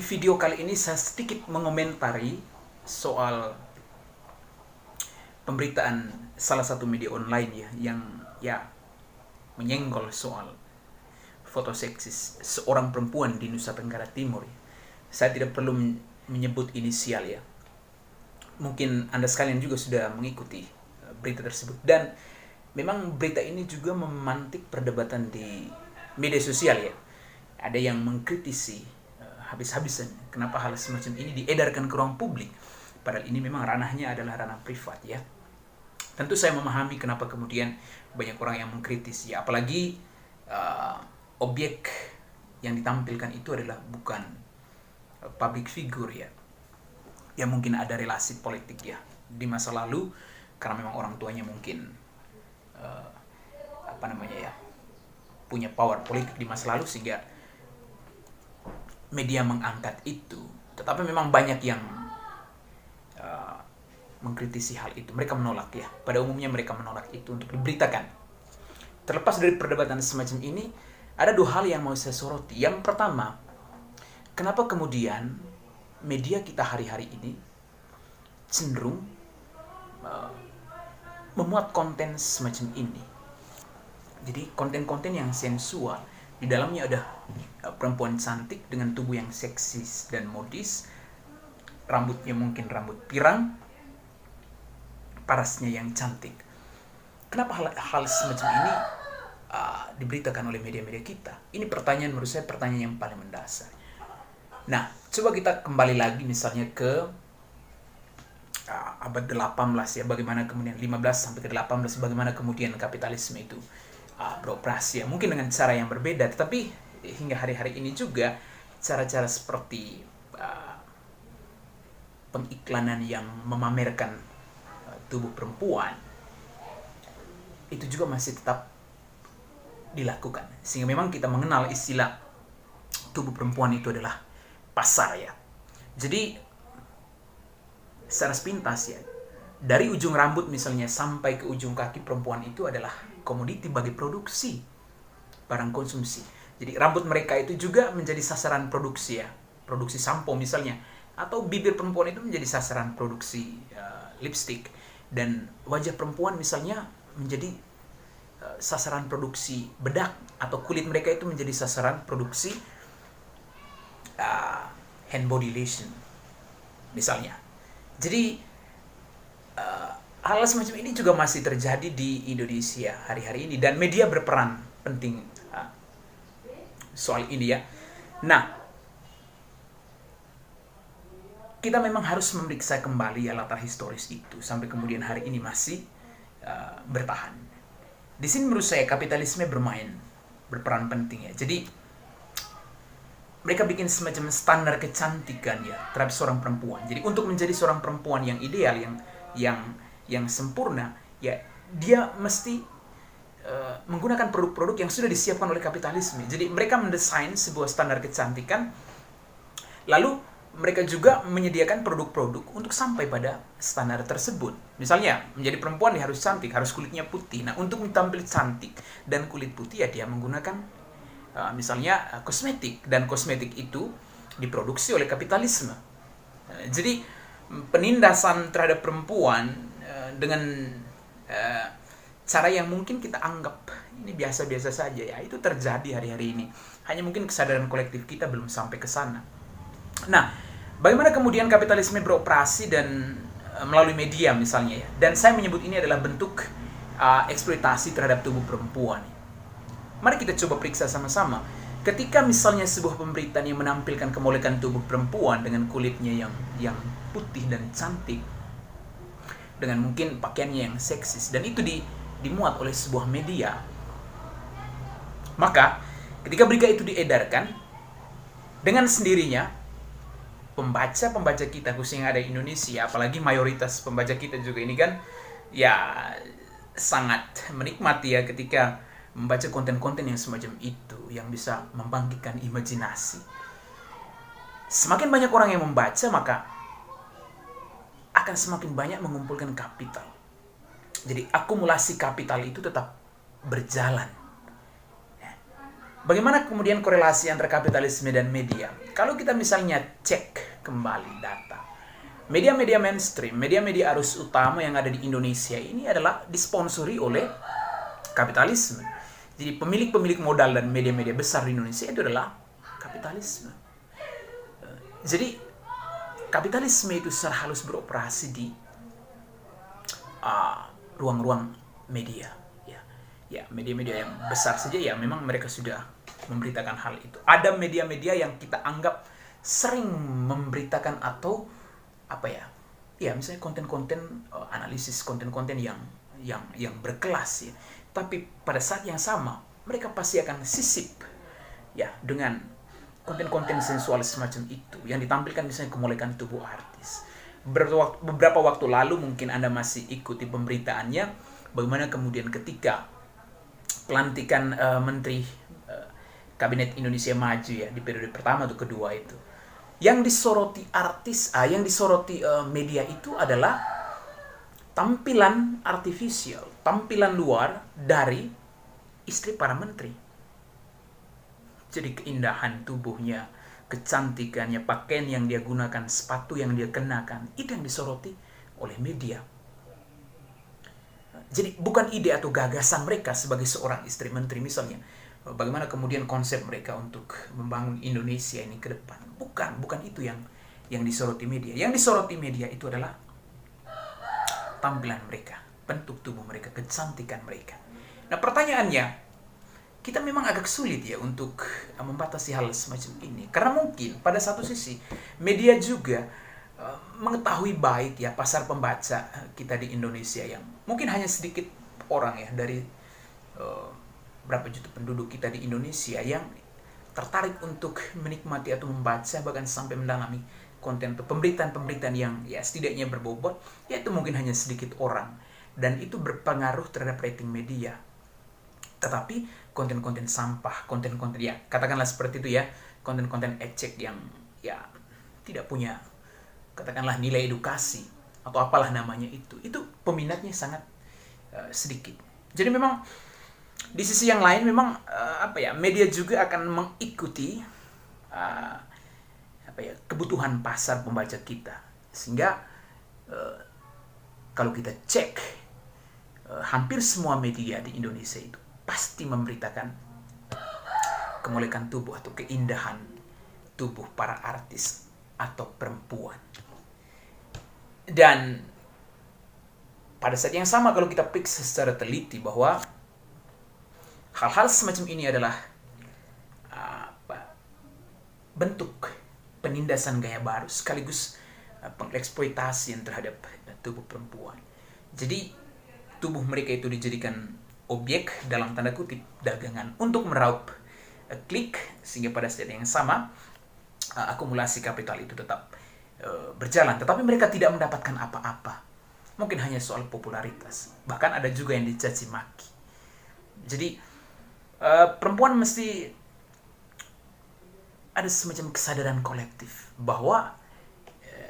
video kali ini saya sedikit mengomentari soal pemberitaan salah satu media online ya yang menyenggol soal foto seksis seorang perempuan di Nusa Tenggara Timur. Saya tidak perlu menyebut inisial ya. Mungkin Anda sekalian juga sudah mengikuti berita tersebut, dan memang berita ini juga memantik perdebatan di media sosial ya. Ada yang mengkritisi habis-habisan kenapa hal semacam ini diedarkan ke ruang publik, padahal ini memang ranahnya adalah ranah privat ya. Tentu saya memahami kenapa kemudian banyak orang yang mengkritisi ya, apalagi objek yang ditampilkan itu adalah bukan public figure ya, yang mungkin ada relasi politik ya di masa lalu, karena memang orang tuanya mungkin punya power politik di masa lalu sehingga media mengangkat itu. Tetapi memang banyak yang mengkritisi hal itu. Mereka menolak ya. Pada umumnya mereka menolak itu untuk diberitakan. Terlepas dari perdebatan semacam ini, ada dua hal yang mau saya soroti. Yang pertama, kenapa kemudian media kita hari-hari ini cenderung memuat konten semacam ini. Jadi konten-konten yang sensual, di dalamnya ada perempuan cantik dengan tubuh yang seksis dan modis, rambutnya mungkin rambut pirang, parasnya yang cantik. Kenapa hal semacam ini diberitakan oleh media-media kita? Ini pertanyaan, menurut saya pertanyaan yang paling mendasar. Nah, coba kita kembali lagi misalnya ke abad 18 ya, bagaimana kemudian 15 sampai ke 18, bagaimana kemudian kapitalisme itu beroperasi ya, mungkin dengan cara yang berbeda, tetapi hingga hari-hari ini juga cara-cara seperti pengiklanan yang memamerkan tubuh perempuan itu juga masih tetap dilakukan, sehingga memang kita mengenal istilah tubuh perempuan itu adalah pasar ya. Jadi secara sepintas ya, dari ujung rambut misalnya sampai ke ujung kaki perempuan itu adalah komoditi bagi produksi barang konsumsi. Jadi rambut mereka itu juga menjadi sasaran produksi ya, produksi sampo misalnya, atau bibir perempuan itu menjadi sasaran produksi lipstick, dan wajah perempuan misalnya menjadi sasaran produksi bedak, atau kulit mereka itu menjadi sasaran produksi hand body lotion misalnya. Jadi hal semacam ini juga masih terjadi di Indonesia hari-hari ini, dan media berperan penting soal ini ya. Nah, kita memang harus memeriksa kembali ya latar historis itu sampai kemudian hari ini masih bertahan. Di sini menurut saya kapitalisme berperan penting ya. Jadi mereka bikin semacam standar kecantikan ya terhadap seorang perempuan. Jadi untuk menjadi seorang perempuan yang ideal, yang sempurna ya, dia mesti menggunakan produk-produk yang sudah disiapkan oleh kapitalisme. Jadi mereka mendesain sebuah standar kecantikan, lalu mereka juga menyediakan produk-produk untuk sampai pada standar tersebut. Misalnya menjadi perempuan dia harus cantik, harus kulitnya putih. Nah, untuk tampil cantik dan kulit putih ya dia menggunakan misalnya kosmetik, dan kosmetik itu diproduksi oleh kapitalisme. Jadi penindasan terhadap perempuan dengan cara yang mungkin kita anggap ini biasa-biasa saja ya, itu terjadi hari-hari ini. Hanya mungkin kesadaran kolektif kita belum sampai ke sana. Nah, bagaimana kemudian kapitalisme beroperasi dan melalui media misalnya ya. Dan saya menyebut ini adalah bentuk eksploitasi terhadap tubuh perempuan. Mari kita coba periksa sama-sama. Ketika misalnya sebuah pemberitaan yang menampilkan kemolekan tubuh perempuan dengan kulitnya yang putih dan cantik, dengan mungkin pakaiannya yang seksis, dan itu dimuat oleh sebuah media, maka ketika berita itu diedarkan, dengan sendirinya pembaca kita khususnya yang ada di Indonesia, apalagi mayoritas pembaca kita juga ini kan ya sangat menikmati ya ketika membaca konten-konten yang semacam itu, yang bisa membangkitkan imajinasi. Semakin banyak orang yang membaca, maka akan semakin banyak mengumpulkan kapital. Jadi akumulasi kapital itu tetap berjalan. Bagaimana kemudian korelasi antara kapitalisme dan media? Kalau kita misalnya cek kembali data, media-media mainstream, media-media arus utama yang ada di Indonesia ini adalah disponsori oleh kapitalisme. Jadi pemilik-pemilik modal dan media-media besar di Indonesia itu adalah kapitalisme. Jadi kapitalisme itu secara halus beroperasi di ruang-ruang media. Ya, media-media yang besar saja ya memang mereka sudah memberitakan hal itu. Ada media-media yang kita anggap sering memberitakan atau apa ya? Ya, misalnya konten-konten analisis, konten-konten yang berkelas ya. Tapi pada saat yang sama mereka pasti akan sisip ya dengan konten-konten sensual semacam itu yang ditampilkan misalnya kemolekan tubuh artis. Beberapa waktu lalu mungkin Anda masih ikuti pemberitaannya bagaimana kemudian ketika pelantikan Menteri Kabinet Indonesia Maju ya di periode pertama atau kedua itu, yang disoroti yang disoroti media itu adalah tampilan artifisial, tampilan luar dari istri para menteri. Jadi keindahan tubuhnya, kecantikannya, pakaian yang dia gunakan, sepatu yang dia kenakan, itu yang disoroti oleh media. Jadi bukan ide atau gagasan mereka sebagai seorang istri menteri misalnya. Bagaimana kemudian konsep mereka untuk membangun Indonesia ini ke depan. Bukan itu yang disoroti media. Yang disoroti media itu adalah tampilan mereka, bentuk tubuh mereka, kecantikan mereka. Nah pertanyaannya, kita memang agak sulit ya untuk membatasi hal semacam ini. Karena mungkin pada satu sisi media juga mengetahui baik ya pasar pembaca kita di Indonesia yang mungkin hanya sedikit orang ya dari berapa juta penduduk kita di Indonesia yang tertarik untuk menikmati atau membaca bahkan sampai mendalami konten atau pemberitaan-pemberitaan yang ya setidaknya berbobot, yaitu mungkin hanya sedikit orang dan itu berpengaruh terhadap rating media. Tetapi konten-konten sampah, konten-konten ya katakanlah seperti itu ya, konten-konten ecek yang ya tidak punya katakanlah nilai edukasi atau apalah namanya itu peminatnya sangat sedikit. Jadi memang di sisi yang lain memang media juga akan mengikuti kebutuhan pasar pembaca kita, sehingga kalau kita cek hampir semua media di Indonesia itu pasti memberitakan kemolekan tubuh atau keindahan tubuh para artis atau perempuan. Dan pada saat yang sama kalau kita periksa secara teliti bahwa hal-hal semacam ini adalah bentuk penindasan gaya baru sekaligus pengeksploitasian terhadap tubuh perempuan. Jadi tubuh mereka itu dijadikan objek dalam tanda kutip dagangan untuk meraup klik, sehingga pada saat yang sama akumulasi kapital itu tetap berjalan, tetapi mereka tidak mendapatkan apa-apa. Mungkin hanya soal popularitas, bahkan ada juga yang dicaci maki. Jadi perempuan mesti ada semacam kesadaran kolektif bahwa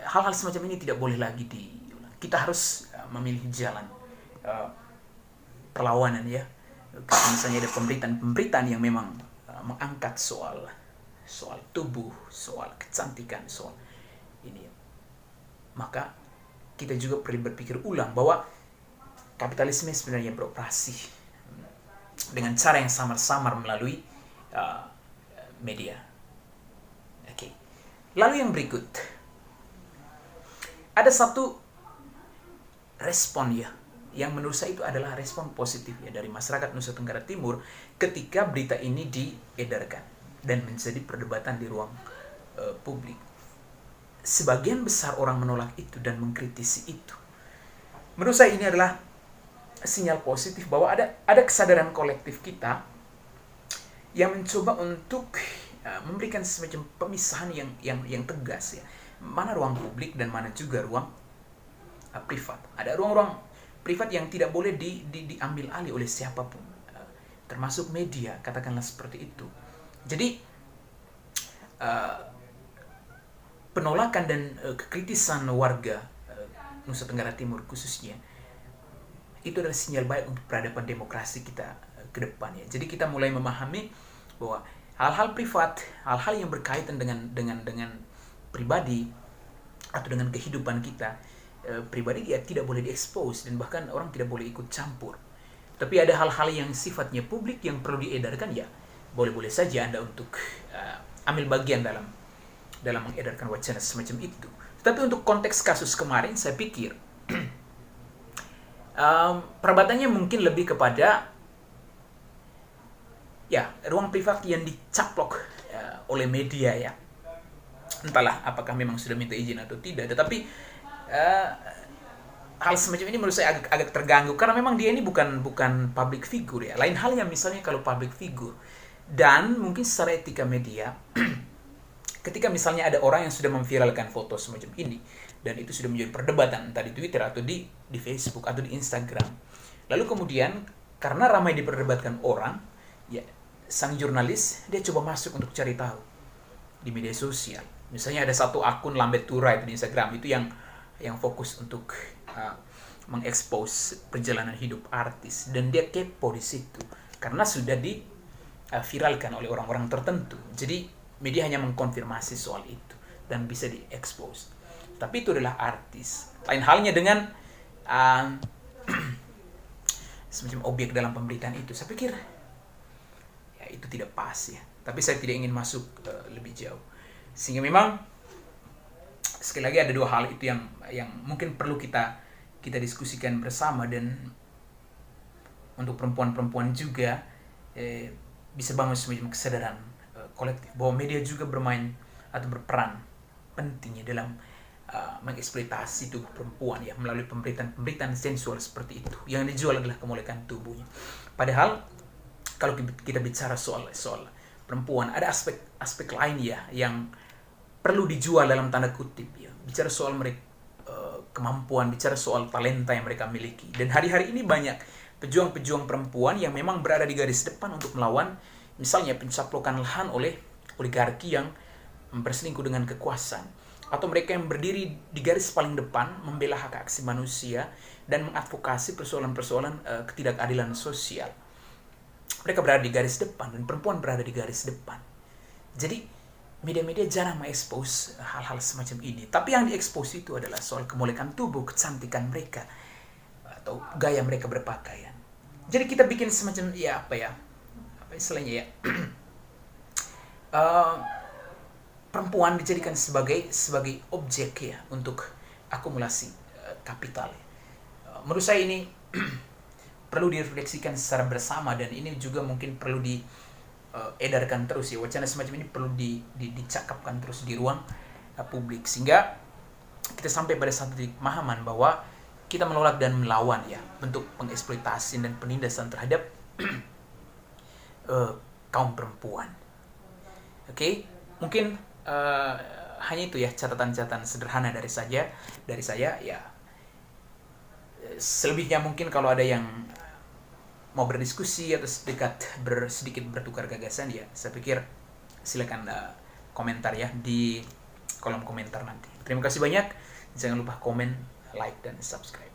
hal-hal semacam ini tidak boleh lagi diulang. Kita harus memilih jalan perlawanan ya. Misalnya ada pemberitaan yang memang mengangkat soal tubuh, soal kecantikan, soal ini. Maka kita juga perlu berpikir ulang bahwa kapitalisme sebenarnya beroperasi dengan cara yang samar-samar melalui media. Oke. Lalu yang berikut, ada satu respon ya, yang menurut saya itu adalah respon positif ya dari masyarakat Nusa Tenggara Timur ketika berita ini diedarkan dan menjadi perdebatan di ruang publik. Sebagian besar orang menolak itu dan mengkritisi itu. Menurut saya ini adalah sinyal positif bahwa ada kesadaran kolektif kita yang mencoba untuk memberikan semacam pemisahan yang tegas ya. Mana ruang publik dan mana juga ruang privat. Ada ruang-ruang privat yang tidak boleh diambil alih oleh siapapun, termasuk media, katakanlah seperti itu. Jadi penolakan dan kekritisan warga Nusa Tenggara Timur khususnya itu adalah sinyal baik untuk peradaban demokrasi kita ke depan ya. Jadi kita mulai memahami bahwa hal-hal privat, hal-hal yang berkaitan dengan pribadi atau dengan kehidupan kita pribadi ya tidak boleh diekspos dan bahkan orang tidak boleh ikut campur. Tapi ada hal-hal yang sifatnya publik yang perlu diedarkan ya boleh-boleh saja Anda untuk ambil bagian dalam mengedarkan wacana semacam itu. Tapi untuk konteks kasus kemarin saya pikir perdebatannya mungkin lebih kepada ya ruang privat yang dicaplok oleh media ya. Entahlah apakah memang sudah minta izin atau tidak, tetapi hal semacam ini menurut saya agak terganggu karena memang dia ini bukan public figure ya. Lain halnya misalnya kalau public figure dan mungkin secara etika media ketika misalnya ada orang yang sudah memviralkan foto semacam ini dan itu sudah menjadi perdebatan entah di Twitter atau di Facebook atau di Instagram. Lalu kemudian karena ramai diperdebatkan orang, ya sang jurnalis dia coba masuk untuk cari tahu di media sosial. Misalnya ada satu akun Lambe Tura itu di Instagram itu yang fokus untuk mengekspos perjalanan hidup artis dan dia kepo di situ karena sudah diviralkan oleh orang-orang tertentu. Jadi media hanya mengkonfirmasi soal itu dan bisa diekspos. Tapi itu adalah artis. Lain halnya dengan semacam objek dalam pemberitaan itu. Saya pikir ya itu tidak pas ya. Tapi saya tidak ingin masuk lebih jauh. Sehingga memang sekali lagi ada dua hal itu yang mungkin perlu kita diskusikan bersama dan untuk perempuan-perempuan juga bisa bangun semacam kesadaran kolektif bahwa media juga bermain atau berperan pentingnya dalam mengeksploitasi tubuh perempuan ya melalui pemberitaan sensual seperti itu. Yang dijual adalah kemolekan tubuhnya. Padahal kalau kita bicara soal perempuan ada aspek lain ya yang perlu dijual dalam tanda kutip ya. Bicara soal mereka kemampuan, bicara soal talenta yang mereka miliki. Dan hari-hari ini banyak pejuang-pejuang perempuan yang memang berada di garis depan untuk melawan misalnya pencaplokan lahan oleh oligarki yang berselingkuh dengan kekuasaan, atau mereka yang berdiri di garis paling depan membela hak asasi manusia dan mengadvokasi persoalan-persoalan ketidakadilan sosial. Mereka berada di garis depan dan perempuan berada di garis depan. Jadi media-media jarang mengekspos hal-hal semacam ini. Tapi yang diekspos itu adalah soal kemolekan tubuh, kecantikan mereka, atau gaya mereka berpakaian. Jadi kita bikin semacam apa istilahnya ya perempuan dijadikan sebagai objek ya untuk akumulasi kapital. Menurut saya ini perlu direfleksikan secara bersama dan ini juga mungkin perlu edarkan terus ya, wacana semacam ini perlu dicakapkan terus di ruang publik sehingga kita sampai pada satu titik pemahaman bahwa kita menolak dan melawan ya bentuk pengeksploitasi dan penindasan terhadap kaum perempuan. Oke, mungkin hanya itu ya catatan-catatan sederhana dari saya ya. Selebihnya mungkin kalau ada yang mau berdiskusi atau sedikit bertukar gagasan ya, saya pikir silakan komentar ya di kolom komentar nanti. Terima kasih banyak. Jangan lupa komen, like, dan subscribe.